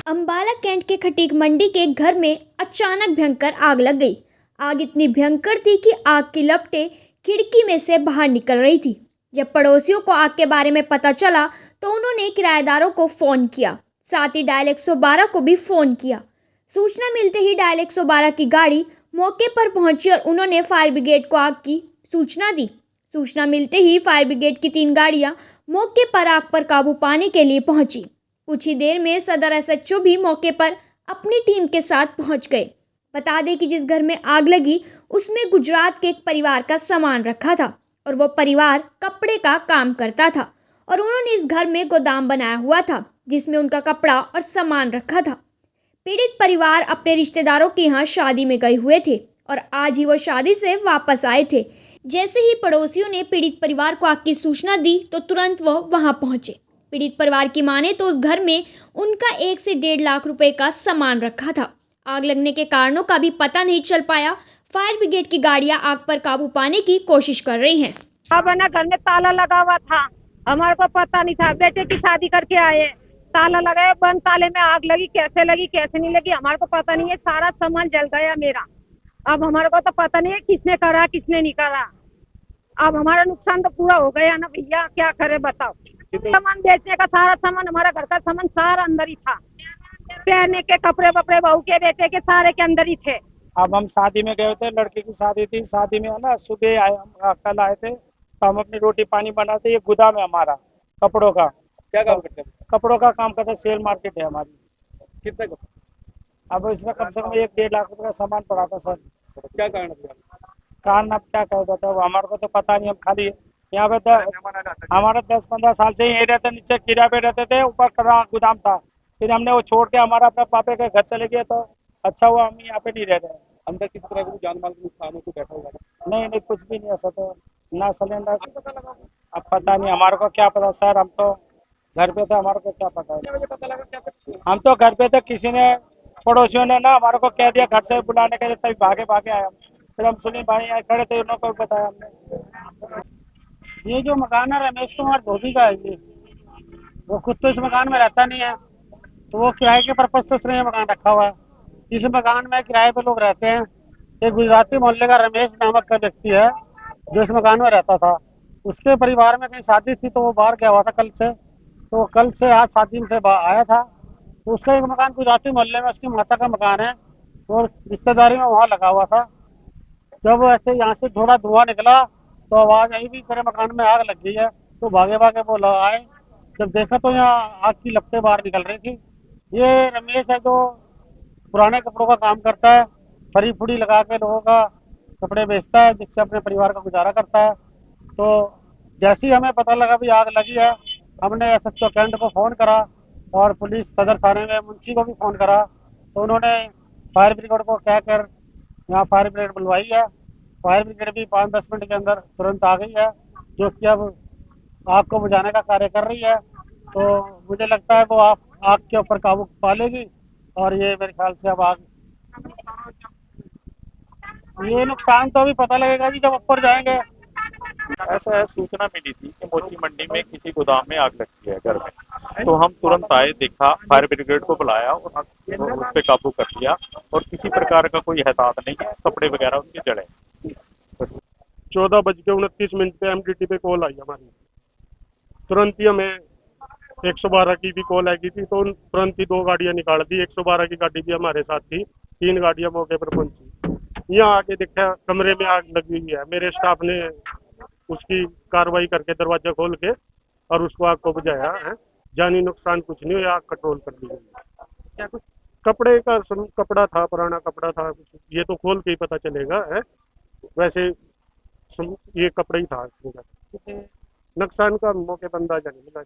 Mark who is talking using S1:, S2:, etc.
S1: Ambala cantt के खटीक मंडी के घर में अचानक भयंकर आग लग गई। आग इतनी भयंकर थी कि आग की लपटें खिड़की में से बाहर निकल रही थी। जब पड़ोसियों को आग के बारे में पता चला तो उन्होंने किराएदारों को फ़ोन किया, साथ ही डायल 112 को भी फ़ोन किया। सूचना मिलते ही डायल 112 की गाड़ी मौके पर पहुंची और उन्होंने फायर ब्रिगेड को आग की सूचना दी। सूचना मिलते ही फायर ब्रिगेड की 3 गाड़ियां मौके पर आग पर काबू पाने के लिए पहुंची। कुछ ही देर में सदर एसएचओ भी मौके पर अपनी टीम के साथ पहुंच गए। बता दें कि जिस घर में आग लगी उसमें गुजरात के एक परिवार का सामान रखा था और वो परिवार कपड़े का काम करता था और उन्होंने इस घर में गोदाम बनाया हुआ था जिसमें उनका कपड़ा और सामान रखा था। पीड़ित परिवार अपने रिश्तेदारों के यहाँ शादी में गए हुए थे और आज ही वो शादी से वापस आए थे। जैसे ही पड़ोसियों ने पीड़ित परिवार को आग की सूचना दी तो तुरंत वो वहां पहुंचे। पीड़ित परिवार की माने तो उस घर में उनका 1 से 1.5 लाख रुपए का सामान रखा था। आग लगने के कारणों का भी पता नहीं चल पाया। फायर ब्रिगेड की गाड़ियां आग पर काबू पाने की कोशिश कर रही हैं।
S2: अब ना घर में ताला लगा हुआ था, हमारे को पता नहीं था। बेटे की शादी करके आए, ताला लगाया, बंद ताले में आग लगी। कैसे नहीं लगी हमारे को पता नहीं है। सारा सामान जल गया मेरा। अब हमारे को तो पता नहीं है किसने करा किसने नहीं करा। अब हमारा नुकसान तो पूरा हो गया ना भैया, क्या करे बताओ। सामान बेचने का सारा सामान, हमारा घर का सामान सारा अंदर ही था। पहनने के कपड़े वपड़े बहू के बेटे के सारे के अंदर ही थे।
S3: अब हम शादी में गए थे, लड़के की शादी थी। शादी में है ना, सुबह आए हम, कल आए थे तो हम अपनी रोटी पानी बनाते। ये गोदाम है हमारा कपड़ों का।
S4: क्या काम करते हैं?
S3: कपड़ों का काम करते, सेल मार्केट है हमारी।
S4: कितने का?
S3: अब इसमें कम से कम 1-1.5 लाख रुपए का सामान पड़ा था सर।
S4: क्या कारण था?
S3: कारण अब क्या कह देते हैं, हमारे को तो पता नहीं। हम खाली यहाँ पे तो हमारा 10-15 साल से यही रहते, नीचे किराए पे रहते थे, ऊपर गोदाम था। फिर हमने वो छोड़ के हमारा अपने पापे के घर चले गए तो अच्छा हुआ हम यहाँ पे नहीं रह रहे हैं।
S4: अंदर किसी तरह का जान माल का नुकसान हो तो बैठा होगा?
S3: नहीं कुछ भी नहीं ऐसा तो ना सिलेंडर। अब पता नहीं, हमारे को क्या पता सर, हम तो घर पे थे, हमारे को क्या पता है। हम तो घर पे थे, किसी ने पड़ोसियों ने ना हमारे को कह दिया घर से बुलाने के लिए, तभी भागे आए हम। फिर हम सुनील भाई आए खड़े थे, उन्होंने को बताया हमने।
S5: ये जो मकान है रमेश कुमार धोबी का है। ये वो खुद तो इस मकान में रहता नहीं है, तो वो किराए के पर्पज से उसने ये मकान रखा हुआ है। इस मकान में किराए पे लोग रहते हैं। एक गुजराती मोहल्ले का रमेश नामक का व्यक्ति है जो इस मकान में रहता था। उसके परिवार में कहीं शादी थी तो वो बाहर गया हुआ था कल से। तो कल से आज शादी से आया था। तो उसका एक मकान गुजराती मोहल्ले में उसकी माता का मकान है और रिश्तेदारी में वहाँ लगा हुआ था। जब ऐसे यहाँ से थोड़ा धुआं निकला तो आवाज आई भी तेरे मकान में आग लग गई है। तो भागे वो लोग आए, जब देखा तो यहाँ आग की लपटें बाहर निकल रही थी। ये रमेश है जो पुराने कपड़ों का काम करता है, फरी फुड़ी लगा के लोगों का कपड़े बेचता है, जिससे अपने परिवार का गुजारा करता है। तो जैसे ही हमें पता लगा भी आग लगी है, हमने एसएचओ कैंट को फ़ोन करा और पुलिस सदर थाने में मुंशी को भी फ़ोन करा। तो उन्होंने फायर ब्रिगेड को कहकर यहाँ फायर ब्रिगेड बुलवाई है। फायर ब्रिगेड भी 5-10 मिनट के अंदर तुरंत आ गई है, जो कि अब आग को बुझाने का कार्य कर रही है। तो मुझे लगता है वो आग के ऊपर काबू पा लेगी और ये मेरे ख्याल से अब आग, ये नुकसान तो अभी पता लगेगा जी जब ऊपर जाएंगे।
S6: ऐसा है, सूचना मिली थी कि मोची मंडी में किसी गोदाम में आग लगी है घर में। तो हम तुरंत आए, देखा, फायर ब्रिगेड को बुलाया और उस पे काबू कर लिया और किसी प्रकार का कोई हताहत नहीं है। कपड़े वगैरह उनके जड़े।
S7: 14:29 पे एमडीटी पे कॉल आई हमारी। तुरंत ही हमें 112 की भी कॉल आई थी, तो तुरंत ही 2 गाड़ियां निकाल दी। 112 की गाड़ी भी हमारे साथ थी, 3 गाड़ियां मौके पर पहुंची। यहाँ आके देखा कमरे में आग लगी हुई है। मेरे स्टाफ ने उसकी कार्रवाई करके दरवाजा खोल के और उसको आग को बुझाया है। जानी नुकसान कुछ नहीं हुआ, आग कंट्रोल कर ली गई। क्या कुछ कपड़े का कपड़ा था, पुराना कपड़ा था कुछ, ये तो खोल के ही पता चलेगा है। वैसे ये कपड़ा ही था। नुकसान का मौके पर अंदाजा नहीं मिला।